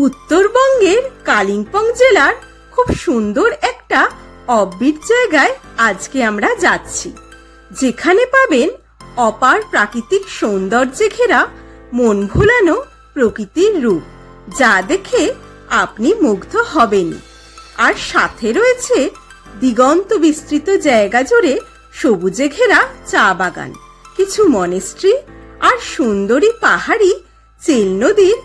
উত্তরবঙ্গের কালিম্পং জেলার খুব সুন্দর একটা অফবিট জায়গায় আজকে আমরা যাচ্ছি, যেখানে পাবেন অপার প্রাকৃতিক সৌন্দর্যে ঘেরা মন ভোলানো প্রকৃতির রূপ, যা দেখে আপনি মুগ্ধ হবেনই। আর সাথে রয়েছে দিগন্ত বিস্তৃত জায়গা জুড়ে সবুজে ঘেরা চা বাগান, কিছু মনেস্ট্রি আর সুন্দরী পাহাড়ি চেল নদীর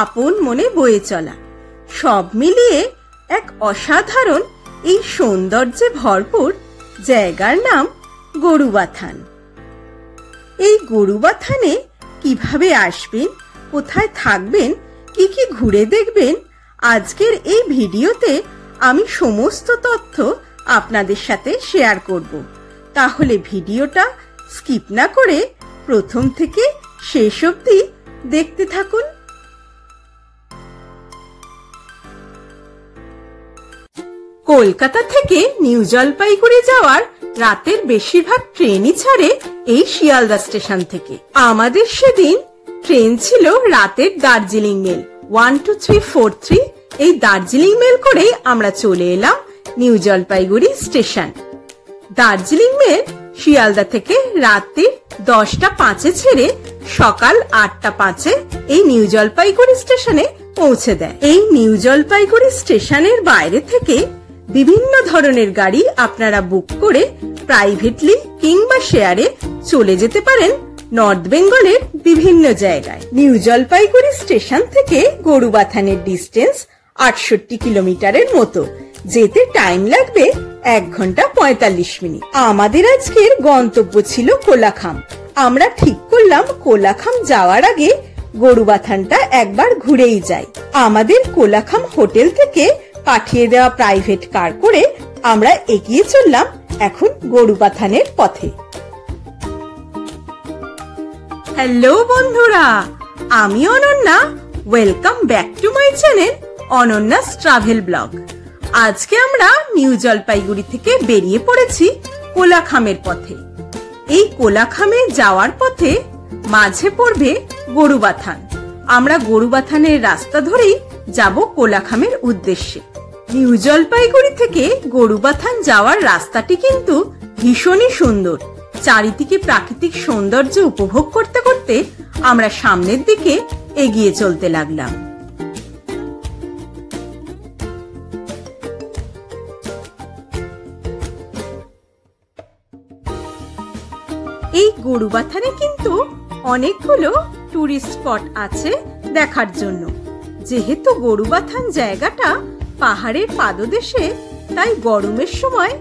আপন মনে বয়ে চলা। সব মিলিয়ে এক অসাধারণ এই সৌন্দর্যে ভরপুর জায়গার নাম গরুবাথান। এই গরুবাথানে কিভাবে আসবেন, কোথায় থাকবেন, কি কি ঘুরে দেখবেন, আজকের এই ভিডিওতে আমি সমস্ত তথ্য আপনাদের সাথে শেয়ার করব। তাহলে ভিডিওটা স্কিপ না করে প্রথম থেকে শেষ অবধি দেখতে থাকুন। কলকাতা থেকে নিউ জলপাইগুড়ি যাওয়ার রাতের বেশিরভাগ ট্রেনই ছাড়ে এই শিয়ালদা স্টেশন থেকে। আমাদের সেদিন ট্রেন ছিল রাতের দার্জিলিং মেল 12343। এই দার্জিলিং মেল করেই আমরা চলে এলাম নিউ জলপাইগুড়ি স্টেশন। দার্জিলিং মেল শিয়ালদা থেকে রাতে 10:05 ছেড়ে সকাল 8:05 এই নিউ জলপাইগুড়ি স্টেশনে পৌঁছে দেয়। এই নিউ জলপাইগুড়ি স্টেশনের বাইরে থেকে বিভিন্ন ধরনের গাড়ি আপনারা বুক করে প্রাইভেটলি কিংবা শেয়ারে চলে যেতে পারেন নর্থ বেঙ্গলের বিভিন্ন জায়গায়। নিউ জলপাইগুড়ি স্টেশন থেকে গরুবাথানের ডিস্টেন্স 68 কিলোমিটারের মতো। যেতে টাইম লাগবে 1 ঘন্টা 45 মিনিট। আমাদের আজকের গন্তব্য ছিল কোলাখাম। আমরা ঠিক করলাম কোলাখাম যাওয়ার আগে গরুবাথানটা একবার ঘুরেই যাই। আমাদের কোলাখাম হোটেল থেকে পাঠিয়ে দেওয়া প্রাইভেট কার করে আমরা এগিয়ে চললাম এখন গরুবাথানের পথে। হ্যালো বন্ধুরা, আমি Ananya. Welcome back to my channel অনন্যাস travel blog. আজকে আমরা নিউ জলপাইগুড়ি থেকে বেরিয়ে পড়েছি কোলাখামের পথে। এই কোলাখামে যাওয়ার পথে মাঝে পড়বে গরুবাথান। আমরা গরুবাথানের রাস্তা ধরেই যাব কোলাখামের উদ্দেশ্যে। নিউ জলপাইগুড়ি থেকে গরুবাথান যাওয়ার রাস্তাটি কিন্তু ভীষণই সুন্দর। চারিদিকে প্রাকৃতিক সৌন্দর্য উপভোগ করতে করতে আমরা সামনের দিকে এগিয়ে চলতে লাগলাম। এই গরুবাথানে কিন্তু অনেকগুলো টুরিস্ট স্পট আছে দেখার জন্য। যেহেতু গরুবাথান জায়গাটা পাহাড়ের পাদদেশে, তাই গরমের সময়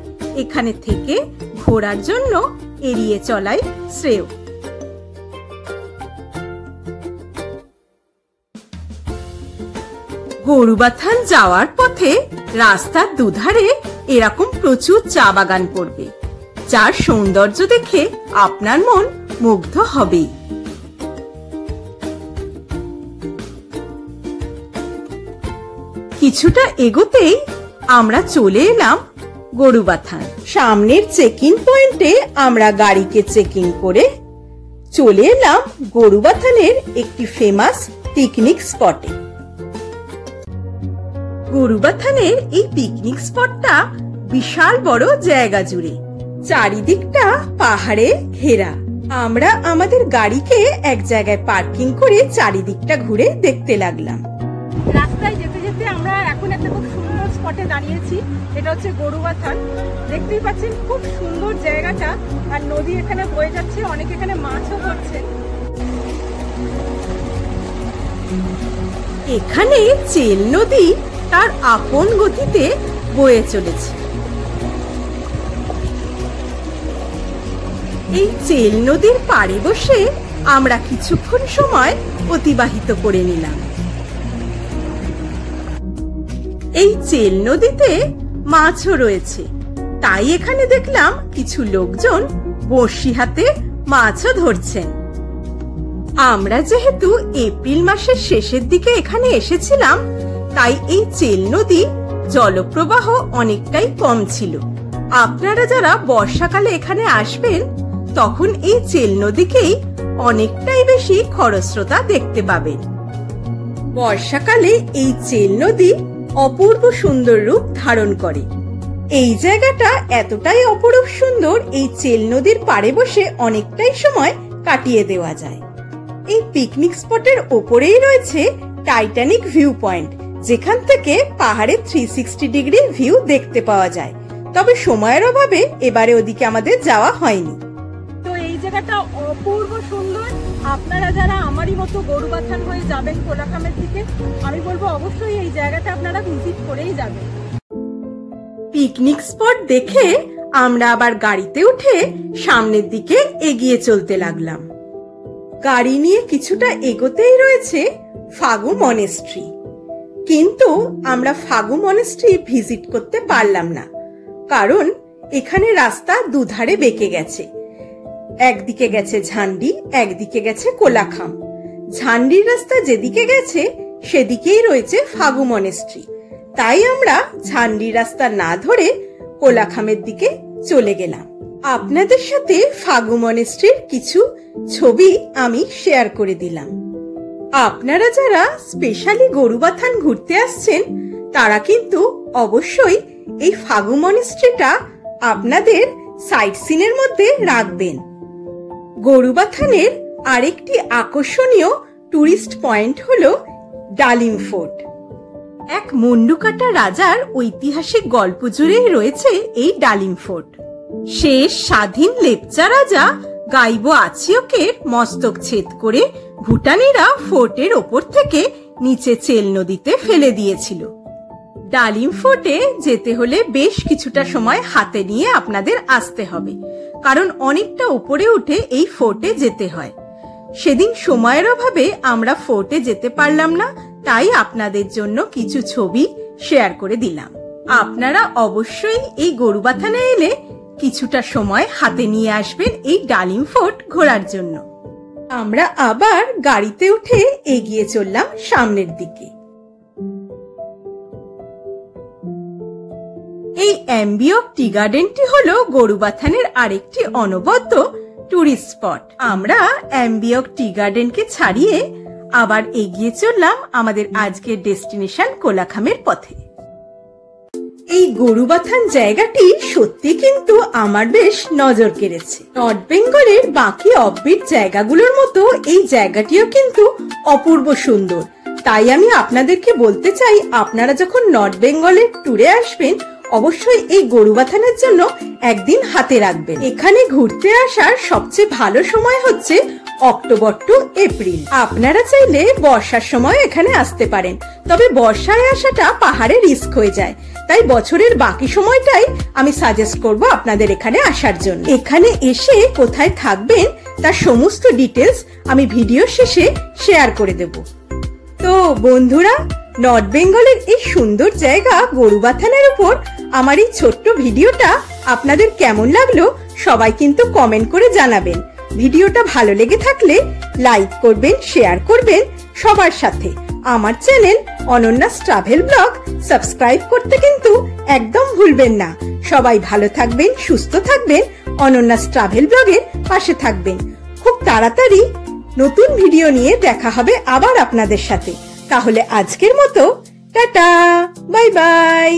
এখানে থেকে ঘোরার জন্য এড়িয়ে চলাই শ্রেয়। গরুবাথান যাওয়ার পথে রাস্তার দুধারে এরকম প্রচুর চা বাগান পড়বে, যার সৌন্দর্য দেখে আপনার মন মুগ্ধ হবেই। কিছুটা এগোতেই আমরা চলে এলাম গরুবাথান। সামনের চেকিং পয়েন্টে আমরা গাড়িকে চেকিং করে চলে এলাম গরুবাথানের একটি ফেমাস পিকনিক স্পটে। গরুবাথানের এই পিকনিক স্পটটা বিশাল বড় জায়গা জুড়ে, চারিদিকটা পাহাড়ে ঘেরা। আমরা আমাদের গাড়িকে এক জায়গায় পার্কিং করে চারিদিকটা ঘুরে দেখতে লাগলাম। রাস্তায় যেতে যেতে আমরা এখন একটা খুব সুন্দর স্পটে দাঁড়িয়েছি। এটা হচ্ছে গরুবাথান। দেখতেই পাচ্ছেন খুব সুন্দর জায়গাটা, আর নদী এখানে বয়ে যাচ্ছে, অনেকে এখানে মাছও ধরছেন। এখানে চেল নদী তার আপন গতিতে বয়ে চলেছে। এই চেল নদীর পাড়ে বসে আমরা কিছুক্ষণ সময় অতিবাহিত করে নিলাম। এই চেল নদীতে মাছও রয়েছে, তাই এখানে দেখলাম কিছু লোকজন বড়শি হাতে মাছও ধরছেন। আমরা যেহেতু এপ্রিল মাসের শেষের দিকে এখানে এসেছিলাম, তাই এই চেল নদী জলপ্রবাহ অনেকটাই কম ছিল। আপনারা যারা বর্ষাকালে এখানে আসবেন, তখন এই চেল নদীকেই অনেকটাই বেশি খরস্রোতা দেখতে পাবেন। বর্ষাকালে এই চেল নদী অপূর্ব সুন্দর রূপ ধারণ করে। এই জায়গাটা এতটাই অপরূপ সুন্দর, এই চেল নদীর পাড়ে বসে অনেকটাই সময় কাটিয়ে দেওয়া যায়। এই পিকনিক স্পটের ওপরেই রয়েছে টাইটানিক ভিউ পয়েন্ট, যেখান থেকে পাহাড়ের 360 ডিগ্রি ভিউ দেখতে পাওয়া যায়। তবে সময়ের অভাবে এবারে ওদিকে আমাদের যাওয়া হয়নি। তো এই জায়গাটা অপূর্ব সুন্দর। আপনারা যারা আমারই মতো গরুবাথান হয়ে যাবেন কোলাখামের দিকে, আমি বলবো অবশ্যই এই জায়গাটা আপনারা ভিজিট করেই যাবেন। পিকনিক স্পট দেখে আমরা আবার গাড়িতে উঠে সামনের দিকে এগিয়ে চলতে লাগলাম। গাড়ি নিয়ে কিছুটা এগোতেই রয়েছে ফাগু মনেস্ট্রি, কিন্তু আমরা ফাগু মনেস্ট্রি ভিজিট করতে পারলাম না, কারণ এখানে রাস্তা দুধারে বেঁকে গেছে। একদিকে গেছে ঝান্ডি, একদিকে গেছে কোলাখাম। ঝান্ডির রাস্তা যেদিকে গেছে সেদিকেই রয়েছে ফাগু মনেস্ট্রি, তাই আমরা ঝান্ডির রাস্তা না ধরে কোলাখামের দিকে চলে গেলাম। আপনাদের সাথে ফাগু মনেস্ট্রির কিছু ছবি আমি শেয়ার করে দিলাম। আপনারা যারা স্পেশালি গরুবাথান ঘুরতে আসছেন তারা কিন্তু অবশ্যই এই ফাগু মনেস্ট্রিটা আপনাদের সাইট সিনের মধ্যে রাখবেন। গরুবাথানের আরেকটি আকর্ষণীয় টুরিস্ট পয়েন্ট হলো ডালিম ফোর্ট। এক মুন্ডুকাটা রাজার ঐতিহাসিক গল্প জুড়েই রয়েছে এই ডালিম ফোর্ট। শেষ স্বাধীন লেপচা রাজা গাইবো আচিওকের মস্তক ছেদ করে ভুটানিরা ফোর্টের ওপর থেকে নিচে চেল নদীতে ফেলে দিয়েছিল। ডালিম ফোর্টে যেতে হলে বেশ কিছুটা সময় হাতে নিয়ে আপনাদের আসতে হবে, কারণ অনেকটা উপরে উঠে এই ফোর্টে যেতে হয়। সেদিন সময়ের অভাবে আমরা ফোর্টে যেতে পারলাম না, তাই আপনাদের জন্য কিছু ছবি শেয়ার করে দিলাম। আপনারা অবশ্যই এই গরুবাথানে এলে কিছুটা সময় হাতে নিয়ে আসবেন এই ডালিম ফোর্ট ঘোরার জন্য। আমরা আবার গাড়িতে উঠে এগিয়ে চললাম সামনের দিকে। এই অ্যাম্বিওক টি গার্ডেনটি হলো গরুবাথানের আরেকটি অনবদ্য টুরিস্ট স্পট। আমরা অ্যাম্বিওক টি গার্ডেনকে ছাড়িয়ে আবার এগিয়ে চললাম আমাদের আজকের ডেস্টিনেশন কোলাখামের পথে। এই গরুবাথান জায়গাটি সত্যি কিন্তু আমার বেশ নজর কেড়েছে। নর্থ বেঙ্গলের বাকি অফবিট জায়গাগুলোর মতো এই জায়গাটিও কিন্তু অপূর্ব সুন্দর। তাই আমি আপনাদেরকে বলতে চাই, আপনারা যখন নর্থ বেঙ্গলের ট্যুরে আসবেন অবশ্যই এই গরুবাথানের জন্য একদিন হাতে রাখবেন। এখানে ঘুরতে আসার সবচেয়ে ভালো সময় হচ্ছে অক্টোবর টু এপ্রিল। আপনারা চাইলে বর্ষার সময় এখানে আসতে পারেন, তবে বর্ষায় আসাটা পাহাড়ে রিস্ক হয়ে যায়, তাই বছরের বাকি সময়টাই আমি সাজেস্ট করব আপনাদের এখানে আসার জন্য। এখানে এসে কোথায় থাকবেন তার সমস্ত ডিটেলস আমি ভিডিও শেষে শেয়ার করে দেব। তো বন্ধুরা, নর্থ বেঙ্গলের এই সুন্দর জায়গা গরুবাথানের উপর আমার এই ছোট্ট ভিডিওটা আপনাদের কেমন লাগলো সবাই কিন্তু কমেন্ট করে জানাবেন। ভিডিওটা ভালো লেগে থাকলে লাইক করবেন, শেয়ার করবেন সবার সাথে। আমার চ্যানেল অনন্যাস ট্রাভেল ব্লগ সাবস্ক্রাইব করতে কিন্তু একদম ভুলবেন না। সবাই ভালো থাকবেন, সুস্থ থাকবেন, অনন্যাস ট্রাভেল ব্লগের পাশে থাকবেন। খুব তাড়াতাড়ি নতুন ভিডিও নিয়ে দেখা হবে আবার আপনাদের সাথে। তাহলে আজকের মতো টাটা, বাই বাই।